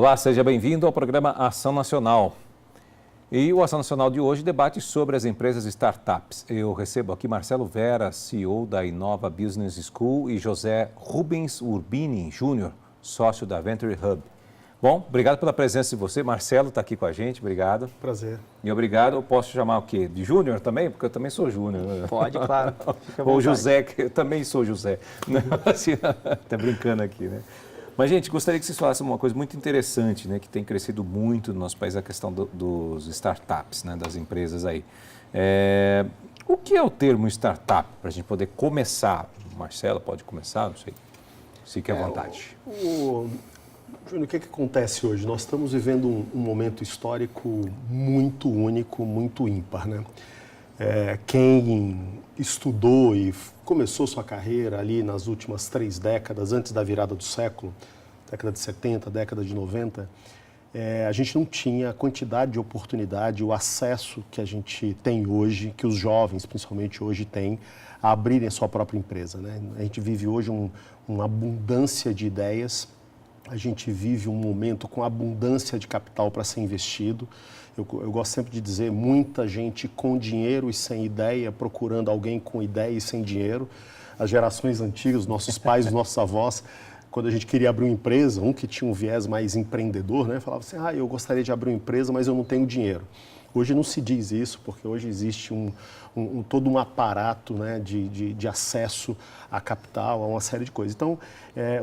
Olá, seja bem-vindo ao programa Ação Nacional. E o Ação Nacional de hoje debate sobre as empresas startups. Eu recebo aqui Marcelo Vera, CEO da Inova Business School, e José Rubens Urbini Júnior, sócio da Venture Hub. Bom, obrigado pela presença de você. Marcelo está aqui com a gente, obrigado. Prazer. E obrado, eu posso chamar o quê? De Júnior também? Porque eu também sou Júnior. Pode, claro. Ou José, que eu também sou José. Está brincando aqui, né? Mas, gente, gostaria que vocês falassem uma coisa muito interessante, né, que tem crescido muito no nosso país, a questão dos startups, né, das empresas aí. O que é o termo startup, para a gente poder começar? Marcelo, pode começar? Não sei. Fique à vontade. Júnior, o que acontece hoje? Nós estamos vivendo um momento histórico muito único, muito ímpar, né? Quem estudou e começou sua carreira ali nas últimas 3 décadas, antes da virada do século, década de 70, década de 90, a gente não tinha a quantidade de oportunidade, o acesso que a gente tem hoje, que os jovens, principalmente hoje, têm a abrirem a sua própria empresa, né? A gente vive hoje uma abundância de ideias, a gente vive um momento com abundância de capital para ser investido. Eu gosto sempre de dizer, muita gente com dinheiro e sem ideia, procurando alguém com ideia e sem dinheiro. As gerações antigas, nossos pais, nossos avós, quando a gente queria abrir uma empresa, um que tinha um viés mais empreendedor, né, falava assim, eu gostaria de abrir uma empresa, mas eu não tenho dinheiro. Hoje não se diz isso, porque hoje existe todo um aparato, né, de acesso a capital, a uma série de coisas. Então,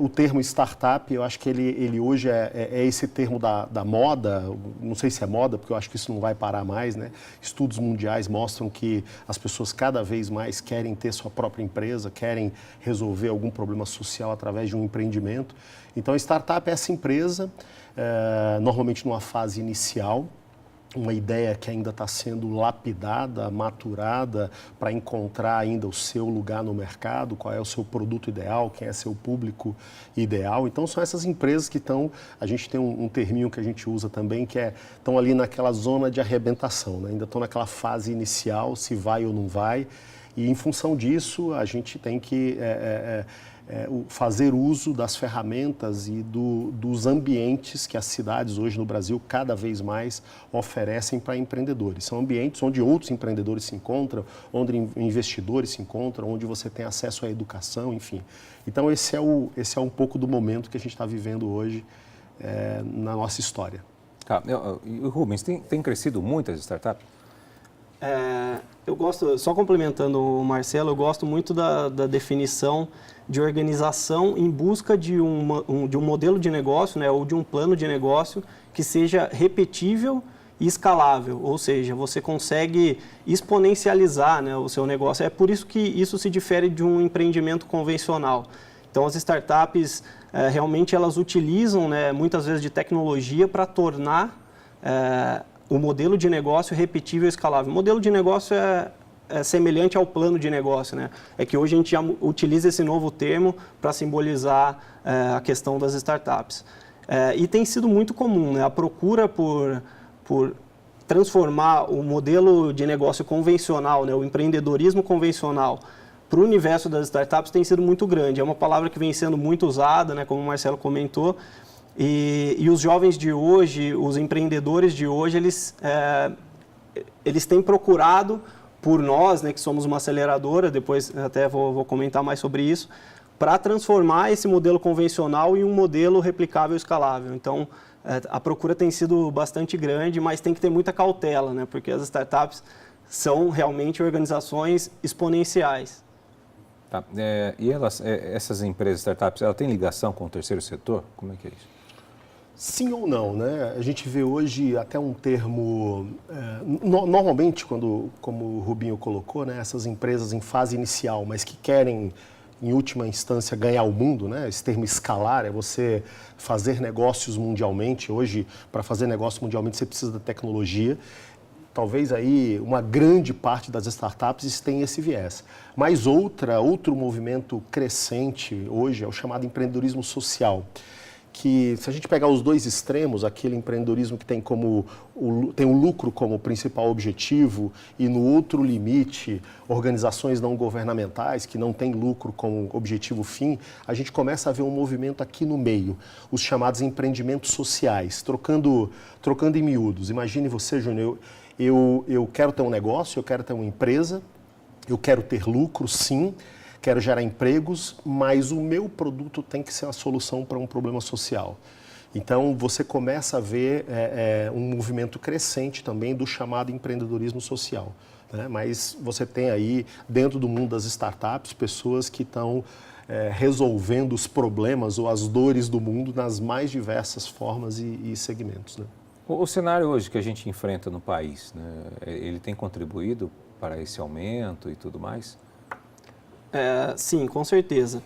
o termo startup, eu acho que ele hoje é esse termo da moda, não sei se é moda, porque eu acho que isso não vai parar mais, né? Estudos mundiais mostram que as pessoas cada vez mais querem ter sua própria empresa, querem resolver algum problema social através de um empreendimento. Então, a startup é essa empresa, normalmente numa fase inicial, uma ideia que ainda está sendo lapidada, maturada, para encontrar ainda o seu lugar no mercado, qual é o seu produto ideal, quem é seu público ideal. Então, são essas empresas que estão, a gente tem um terminho que a gente usa também, que estão ali naquela zona de arrebentação, né? Ainda estão naquela fase inicial, se vai ou não vai, e em função disso, a gente tem que fazer uso das ferramentas e dos ambientes que as cidades hoje no Brasil cada vez mais oferecem para empreendedores. São ambientes onde outros empreendedores se encontram, onde investidores se encontram, onde você tem acesso à educação, enfim. Então esse é um pouco do momento que a gente está vivendo hoje na nossa história. Tá. E o Rubens, tem crescido muito as startups? Eu gosto, só complementando o Marcelo, eu gosto muito da definição de organização em busca de um modelo de negócio, né, ou de um plano de negócio que seja repetível e escalável, ou seja, você consegue exponencializar, né, o seu negócio. É por isso que isso se difere de um empreendimento convencional. Então, as startups, realmente, elas utilizam, né, muitas vezes de tecnologia para tornar o modelo de negócio repetível e escalável. O modelo de negócio é semelhante ao plano de negócio, né? É que hoje a gente já utiliza esse novo termo para simbolizar a questão das startups. E tem sido muito comum, né? A procura por transformar o modelo de negócio convencional, né? O empreendedorismo convencional, para o universo das startups tem sido muito grande. É uma palavra que vem sendo muito usada, né? Como o Marcelo comentou. E os jovens de hoje, os empreendedores de hoje, eles têm procurado por nós, né, que somos uma aceleradora, depois até vou comentar mais sobre isso, para transformar esse modelo convencional em um modelo replicável e escalável. Então, a procura tem sido bastante grande, mas tem que ter muita cautela, né, porque as startups são realmente organizações exponenciais. Tá. E essas empresas, startups, elas têm ligação com o terceiro setor? Como é que é isso? Sim ou não, né? A gente vê hoje até um termo, normalmente, como o Rubinho colocou, né, essas empresas em fase inicial, mas que querem, em última instância, ganhar o mundo, né? Esse termo escalar é você fazer negócios mundialmente. Hoje, para fazer negócio mundialmente, você precisa da tecnologia. Talvez aí uma grande parte das startups tenha esse viés. Mas outro movimento crescente hoje é o chamado empreendedorismo social, que, se a gente pegar os dois extremos, aquele empreendedorismo que tem tem o lucro como principal objetivo e no outro limite, organizações não governamentais que não têm lucro como objetivo fim, a gente começa a ver um movimento aqui no meio, os chamados empreendimentos sociais, trocando em miúdos. Imagine você, Júnior, eu quero ter um negócio, eu quero ter uma empresa, eu quero ter lucro, sim, quero gerar empregos, mas o meu produto tem que ser a solução para um problema social. Então, você começa a ver um movimento crescente também do chamado empreendedorismo social, né? Mas você tem aí, dentro do mundo das startups, pessoas que estão resolvendo os problemas ou as dores do mundo nas mais diversas formas e segmentos, né? O cenário hoje que a gente enfrenta no país, né, ele tem contribuído para esse aumento e tudo mais? Sim, com certeza.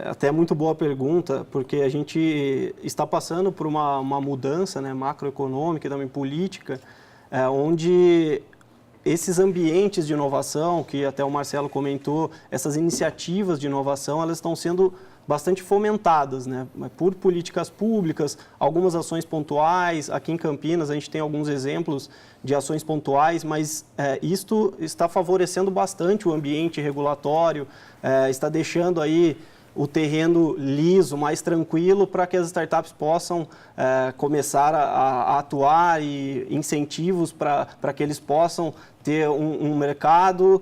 Até muito boa pergunta, porque a gente está passando por uma mudança, né, macroeconômica e também política, onde esses ambientes de inovação, que até o Marcelo comentou, essas iniciativas de inovação, elas estão sendo bastante fomentadas, né, por políticas públicas, algumas ações pontuais. Aqui em Campinas a gente tem alguns exemplos de ações pontuais, mas isto está favorecendo bastante o ambiente regulatório, está deixando aí o terreno liso, mais tranquilo, para que as startups possam começar a atuar, e incentivos para que eles possam ter um mercado,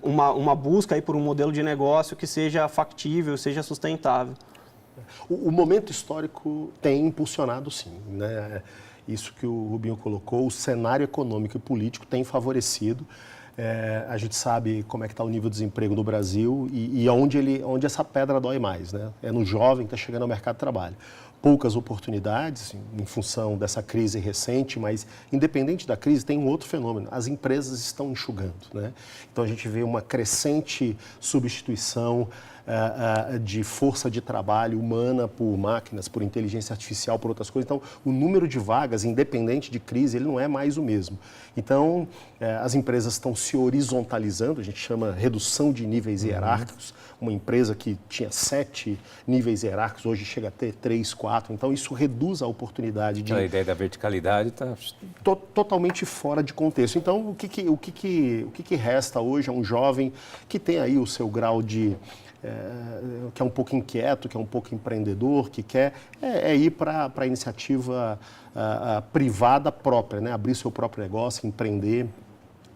uma busca aí por um modelo de negócio que seja factível, seja sustentável. O momento histórico tem impulsionado, sim, né? Isso que o Rubinho colocou, o cenário econômico e político tem favorecido. A gente sabe como é que está o nível de desemprego no Brasil e onde essa pedra dói mais, né? É no jovem que está chegando ao mercado de trabalho. Poucas oportunidades em função dessa crise recente, mas independente da crise tem um outro fenômeno, as empresas estão enxugando, né? Então a gente vê uma crescente substituição de força de trabalho humana por máquinas, por inteligência artificial, por outras coisas. Então, o número de vagas, independente de crise, ele não é mais o mesmo. Então, as empresas estão se horizontalizando, a gente chama redução de níveis hierárquicos. Uma empresa que tinha 7 níveis hierárquicos, hoje chega a ter 3, 4. Então, isso reduz a oportunidade de... A ideia da verticalidade está... Totalmente fora de contexto. Então, o que resta hoje a um jovem que tem aí o seu grau de... que é um pouco inquieto, que é um pouco empreendedor, que quer ir para a iniciativa privada própria, né? Abrir seu próprio negócio, empreender,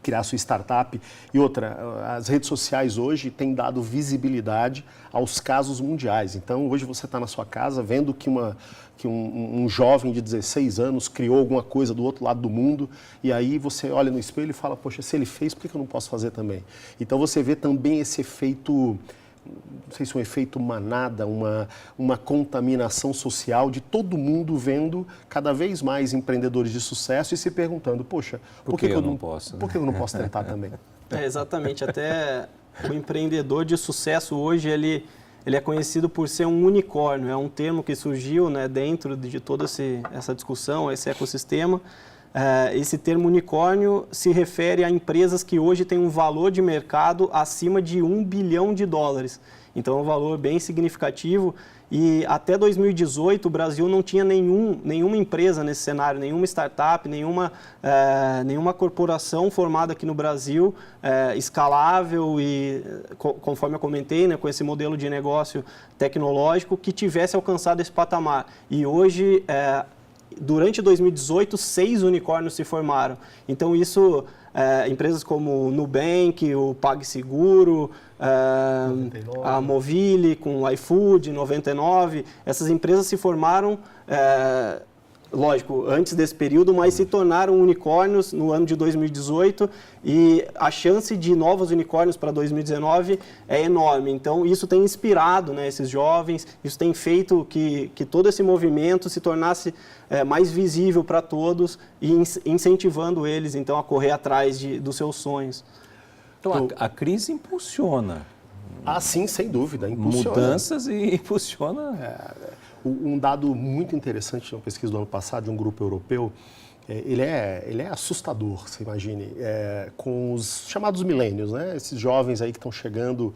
criar sua startup. E outra, as redes sociais hoje têm dado visibilidade aos casos mundiais. Então, hoje você está na sua casa vendo que um jovem de 16 anos criou alguma coisa do outro lado do mundo, e aí você olha no espelho e fala, poxa, se ele fez, por que eu não posso fazer também? Então, você vê também esse efeito... não sei se é um efeito manada, uma contaminação social de todo mundo vendo cada vez mais empreendedores de sucesso e se perguntando, poxa, por que eu não posso? Por que eu não posso tentar também? Exatamente, até o empreendedor de sucesso hoje, ele é conhecido por ser um unicórnio, é um termo que surgiu, né, dentro de toda essa discussão, esse ecossistema. Esse termo unicórnio se refere a empresas que hoje têm um valor de mercado acima de $1 bilhão. Então é um valor bem significativo, e até 2018 o Brasil não tinha nenhuma empresa nesse cenário, nenhuma startup, nenhuma corporação formada aqui no Brasil, escalável e, conforme eu comentei, né, com esse modelo de negócio tecnológico, que tivesse alcançado esse patamar. E hoje... durante 2018, 6 unicórnios se formaram. Então, isso, empresas como o Nubank, o PagSeguro, a Movile, com o iFood, 99, essas empresas se formaram, lógico, antes desse período, mas se tornaram unicórnios no ano de 2018, e a chance de novos unicórnios para 2019 é enorme. Então, isso tem inspirado, né, esses jovens, isso tem feito que todo esse movimento se tornasse mais visível para todos e incentivando eles, então, a correr atrás dos seus sonhos. Então, a crise impulsiona. Sim, sem dúvida, impulsiona. Mudanças e impulsiona... Um dado muito interessante, uma pesquisa do ano passado de um grupo europeu, ele é assustador, você imagine, com os chamados millennials, né? Esses jovens aí que estão chegando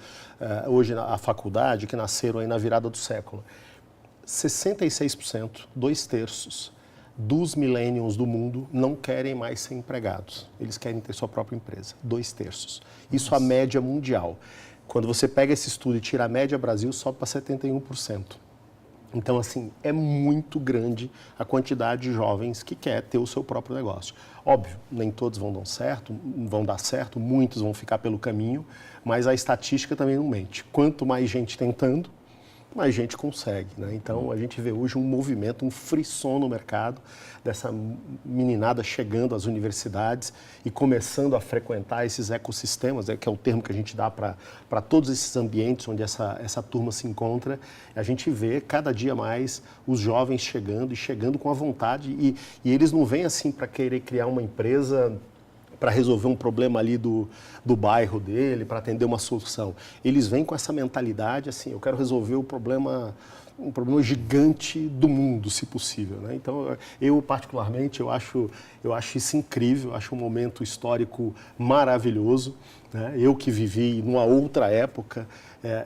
hoje à faculdade, que nasceram aí na virada do século. 66%, 2/3 dos millennials do mundo não querem mais ser empregados. Eles querem ter sua própria empresa, 2/3. Isso a média mundial. Quando você pega esse estudo e tira a média Brasil, sobe para 71%. Então, assim, é muito grande a quantidade de jovens que quer ter o seu próprio negócio. Óbvio, nem todos vão dar certo, muitos vão ficar pelo caminho, mas a estatística também não mente. Quanto mais gente tentando, mais gente consegue, né? Então, a gente vê hoje um movimento, um frisson no mercado, dessa meninada chegando às universidades e começando a frequentar esses ecossistemas, que é o termo que a gente dá para todos esses ambientes onde essa turma se encontra. A gente vê cada dia mais os jovens chegando e chegando com a vontade e eles não vêm assim para querer criar uma empresa para resolver um problema ali do bairro dele, para atender uma solução. Eles vêm com essa mentalidade assim, eu quero resolver um problema gigante do mundo, se possível, né? Então, eu particularmente, eu acho isso incrível, acho um momento histórico maravilhoso, né? Eu que vivi numa outra época,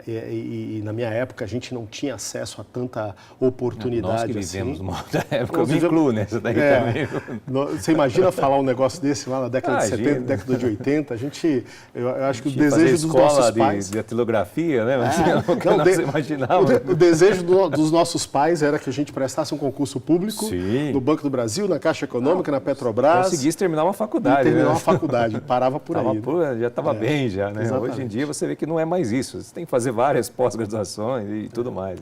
e na minha época a gente não tinha acesso a tanta oportunidade. Nós que vivemos assim. numa outra época, eu me incluo nessa daí também. Você imagina falar um negócio desse lá na década de 70, década de 80, eu acho que o desejo dos nossos pais... de datilografia, né? Nós imaginávamos. O desejo dos nossos pais era que a gente prestasse um concurso público no Banco do Brasil, na Caixa Econômica, na Petrobras. Conseguisse terminar uma faculdade. Terminar uma faculdade, parava por aí. Já estava bem já, né? Exatamente. Hoje em dia você vê que não é mais isso. Você tem que fazer várias pós-graduações e tudo mais.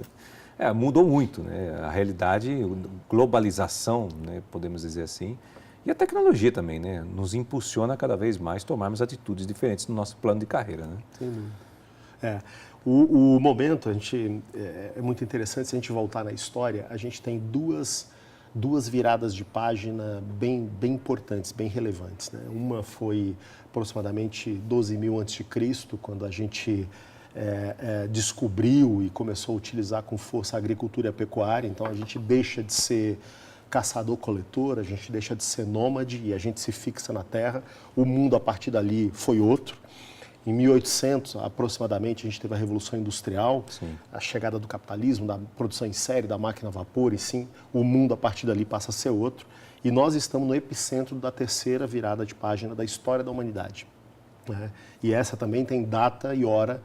Mudou muito, né? A realidade, globalização, né? Podemos dizer assim, e a tecnologia também, né? Nos impulsiona cada vez mais tomarmos atitudes diferentes no nosso plano de carreira, né? Sem dúvida. O momento, é muito interessante, se a gente voltar na história, a gente tem duas viradas de página bem importantes, bem relevantes, né? Uma foi aproximadamente 12.000 a.C., quando a gente descobriu e começou a utilizar com força a agricultura e a pecuária. Então, a gente deixa de ser caçador-coletor, a gente deixa de ser nômade e a gente se fixa na terra. O mundo, a partir dali, foi outro. Em 1800, aproximadamente, a gente teve a Revolução Industrial, a chegada do capitalismo, da produção em série, da máquina a vapor, e sim, o mundo, a partir dali, passa a ser outro. E nós estamos no epicentro da terceira virada de página da história da humanidade, né? E essa também tem data e hora,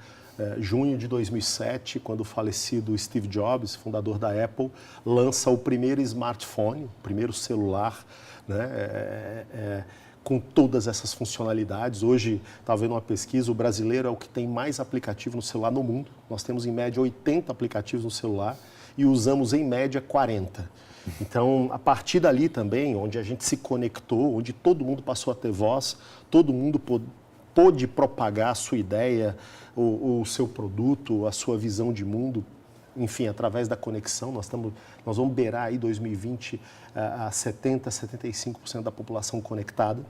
junho de 2007, quando o falecido Steve Jobs, fundador da Apple, lança o primeiro smartphone, o primeiro celular, né? Com todas essas funcionalidades. Hoje, estava vendo uma pesquisa, o brasileiro é o que tem mais aplicativo no celular no mundo. Nós temos, em média, 80 aplicativos no celular e usamos, em média, 40. Então, a partir dali também, onde a gente se conectou, onde todo mundo passou a ter voz, todo mundo pôde propagar a sua ideia, o seu produto, a sua visão de mundo, enfim, através da conexão. Nós vamos beirar aí 2020 a 70%, 75% da população conectada.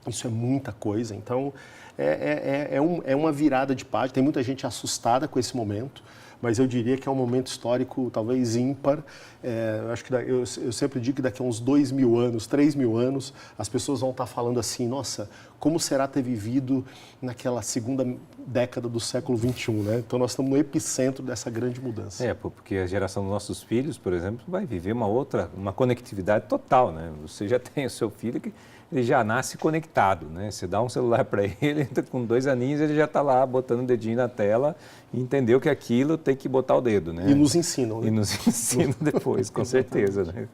Isso é muita coisa. Então, é uma virada de página. Tem muita gente assustada com esse momento, mas eu diria que é um momento histórico talvez ímpar. Eu sempre digo que daqui a uns 2.000 anos, 3.000 anos, as pessoas vão estar falando assim, nossa, como será ter vivido naquela segunda década do século XXI, né? Então nós estamos no epicentro dessa grande mudança. Porque a geração dos nossos filhos, por exemplo, vai viver uma conectividade total, né? Você já tem o seu filho que ele já nasce conectado, né? Você dá um celular para ele, com 2 aninhos ele já está lá botando o dedinho na tela e entendeu que aquilo tem que botar o dedo, né? E nos ensinam, né? E nos ensinam depois, com certeza, né?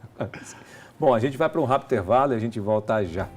Bom, a gente vai para um rápido intervalo e a gente volta já.